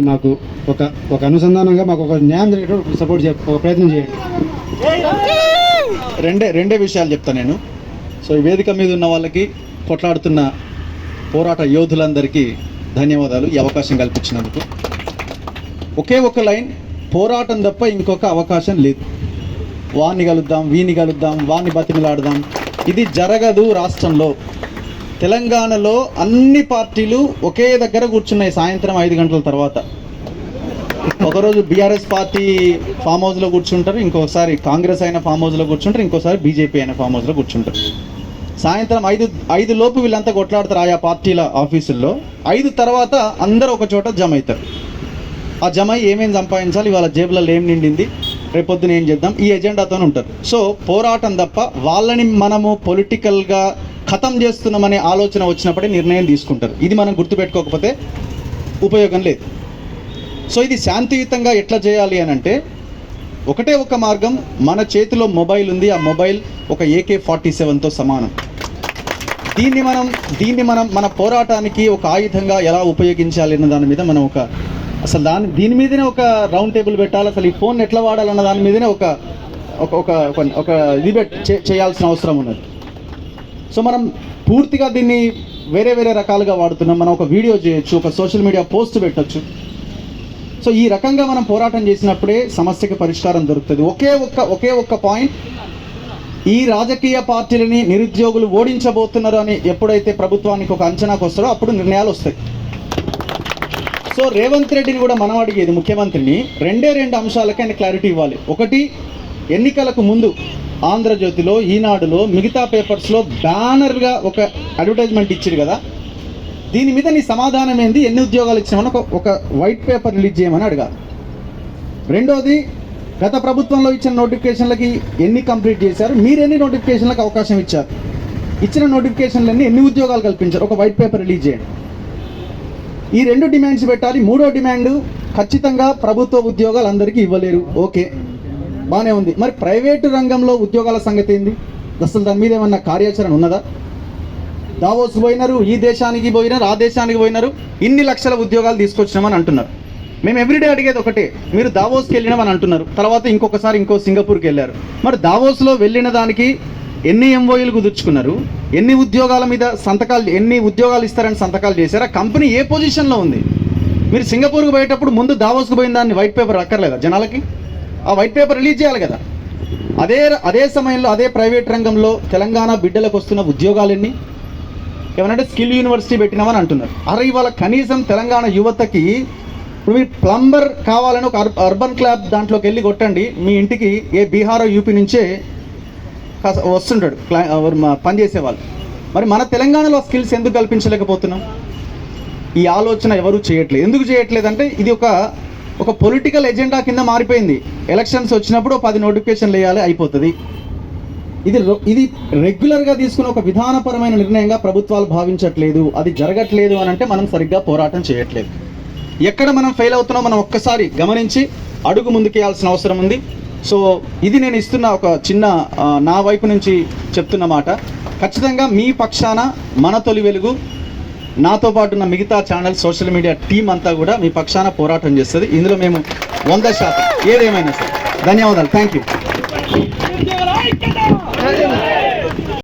మాకు ఒక అనుసంధానంగా మాకు ఒక న్యాయం జరిగేటప్పుడు సపోర్ట్ ఒక ప్రయత్నం చేయండి. రెండే విషయాలు చెప్తాను నేను. సో ఈ వేదిక మీద ఉన్న వాళ్ళకి, కొట్లాడుతున్న పోరాట యోధులందరికీ ధన్యవాదాలు ఈ అవకాశం కల్పించినందుకు. ఒకే ఒక లైన్, పోరాటం తప్ప ఇంకొక అవకాశం లేదు. వాన్ని కలుద్దాం, వీని కలుద్దాం, వాన్ని బతిమిలాడదాం, ఇది జరగదు రాష్ట్రంలో. తెలంగాణలో అన్ని పార్టీలు ఒకే దగ్గర కూర్చున్నాయి సాయంత్రం 5 గంటల తర్వాత. ఒకరోజు బీఆర్ఎస్ పార్టీ ఫామ్ హౌస్లో కూర్చుంటారు, ఇంకోసారి కాంగ్రెస్ అయిన ఫామ్ హౌస్లో కూర్చుంటారు, ఇంకోసారి బీజేపీ అయిన ఫామ్ హౌస్లో కూర్చుంటారు. సాయంత్రం 5 లోపు వీళ్ళంతా కొట్లాడతారు ఆయా పార్టీల ఆఫీసుల్లో. 5 తర్వాత అందరూ ఒక చోట జమ అవుతారు. ఆ జమ ఏమేమి సంపాదించాలి, ఇవాళ జేబులలో ఏం నిండింది, రేపొద్దున ఏం చేద్దాం, ఈ ఎజెండాతో ఉంటారు. సో పోరాటం తప్ప వాళ్ళని మనము పొలిటికల్గా ఖతం చేస్తున్నామనే ఆలోచన వచ్చినప్పుడే నిర్ణయం తీసుకుంటారు. ఇది మనం గుర్తుపెట్టుకోకపోతే ఉపయోగం లేదు. సో ఇది శాంతియుతంగా ఎట్లా చేయాలి అని అంటే ఒకటే ఒక మార్గం, మన చేతిలో మొబైల్ ఉంది, ఆ మొబైల్ ఒక AK-47తో సమానం. దీన్ని మనం మన పోరాటానికి ఒక ఆయుధంగా ఎలా ఉపయోగించాలి అన్న దాని మీద మనం దీని మీదనే ఒక రౌండ్ టేబుల్ పెట్టాలి. అసలు ఈ ఫోన్ ఎట్లా వాడాలన్న దాని మీదనే ఒక డిబేట్ చేయాల్సిన అవసరం ఉన్నది. సో మనం పూర్తిగా దీన్ని వేరే రకాలుగా వాడుతున్నాం. మనం ఒక వీడియో చేయొచ్చు, ఒక సోషల్ మీడియా పోస్ట్ పెట్టచ్చు. సో ఈ రకంగా మనం పోరాటం చేసినప్పుడే సమస్యకి పరిష్కారం దొరుకుతుంది. ఒకే ఒక్క పాయింట్, ఈ రాజకీయ పార్టీలని నిరుద్యోగులు ఓడించబోతున్నారు అని ఎప్పుడైతే ప్రభుత్వానికి ఒక అంచనాకు వస్తారో అప్పుడు నిర్ణయాలు వస్తాయి. సో రేవంత్ రెడ్డిని కూడా మనం అడిగేది, ముఖ్యమంత్రిని, 2 అంశాలకి ఆయన క్లారిటీ ఇవ్వాలి. ఒకటి, ఎన్నికలకు ముందు ఆంధ్రజ్యోతిలో, ఈనాడులో, మిగతా పేపర్స్లో బ్యానర్గా ఒక అడ్వర్టైజ్మెంట్ ఇచ్చారు కదా, దీని మీద నీ సమాధానం ఏంది, ఎన్ని ఉద్యోగాలు ఇచ్చినామని ఒక వైట్ పేపర్ రిలీజ్ చేయమని అడగాలి. రెండోది, గత ప్రభుత్వంలో ఇచ్చిన నోటిఫికేషన్లకి ఎన్ని కంప్లీట్ చేశారు, మీరు ఎన్ని నోటిఫికేషన్లకు అవకాశం ఇచ్చారు, ఇచ్చిన నోటిఫికేషన్లన్నీ ఎన్ని ఉద్యోగాలు కల్పించారు, ఒక వైట్ పేపర్ రిలీజ్ చేయండి. ఈ 2 డిమాండ్స్ పెట్టాలి. 3వ డిమాండ్, ఖచ్చితంగా ప్రభుత్వ ఉద్యోగాలు అందరికీ ఇవ్వలేరు. ఓకే, బాగానే ఉంది. మరి ప్రైవేటు రంగంలో ఉద్యోగాల సంగతి ఏంది? అసలు దాని మీద ఏమన్నా కార్యాచరణ ఉన్నదా? దావోస్ పోయినారు, ఈ దేశానికి పోయినారు, ఆ దేశానికి పోయినారు, ఇన్ని లక్షల ఉద్యోగాలు తీసుకొచ్చినామని అంటున్నారు. మేము ఎవ్రీడే అడిగేది ఒకటే, మీరు దావోస్కి వెళ్ళినామని అంటున్నారు, తర్వాత ఇంకొకసారి సింగపూర్కి వెళ్ళారు. మరి దావోస్లో వెళ్ళిన దానికి ఎన్ని MOUలు కుదుర్చుకున్నారు, ఎన్ని ఉద్యోగాల మీద ఎన్ని ఉద్యోగాలు ఇస్తారని సంతకాలు చేశారు, ఆ కంపెనీ ఏ పొజిషన్లో ఉంది? మీరు సింగపూర్కి పోయేటప్పుడు ముందు దావోస్కి పోయిన దాన్ని వైట్ పేపర్ అక్కర్లేదా జనాలకి? ఆ వైట్ పేపర్ రిలీజ్ చేయాలి కదా. అదే సమయంలో అదే ప్రైవేట్ రంగంలో తెలంగాణ బిడ్డలకు వస్తున్న ఉద్యోగాలు ఎన్ని? ఏమనంటే స్కిల్ యూనివర్సిటీ పెట్టినామని అంటున్నారు. అరే ఇవాళ కనీసం తెలంగాణ యువతకి, ఇప్పుడు మీరు ప్లంబర్ కావాలని ఒక అర్బన్ క్లబ్ దాంట్లోకి వెళ్ళి కొట్టండి, మీ ఇంటికి ఏ బీహారో యూపీ నుంచే వస్తుంటాడు పనిచేసేవాళ్ళు. మరి మన తెలంగాణలో స్కిల్స్ ఎందుకు కల్పించలేకపోతున్నాం? ఈ ఆలోచన ఎవరు చేయట్లేదు. ఎందుకు చేయట్లేదంటే ఇది ఒక పొలిటికల్ ఎజెండా కింద మారిపోయింది. ఎలక్షన్స్ వచ్చినప్పుడు 10 నోటిఫికేషన్లు వేయాలి, అయిపోతుంది. ఇది రెగ్యులర్గా తీసుకున్న ఒక విధానపరమైన నిర్ణయంగా ప్రభుత్వాలు భావించట్లేదు. అది జరగట్లేదు అని అంటే మనం సరిగ్గా పోరాటం చేయట్లేదు. ఎక్కడ మనం ఫెయిల్ అవుతున్నామో మనం ఒక్కసారి గమనించి అడుగు ముందుకేయాల్సిన అవసరం ఉంది. సో ఇది నేను ఇస్తున్న ఒక చిన్న నా వైపు నుంచి చెప్తున్న మాట. ఖచ్చితంగా మీ పక్షాన మన తొలి వెలుగు, నాతో పాటు ఉన్న మిగతా ఛానల్, సోషల్ మీడియా టీం అంతా కూడా మీ పక్షాన పోరాటం చేస్తుంది. ఇందులో మేము 100% ఏదేమైనా సరే. ధన్యవాదాలు. Thank you.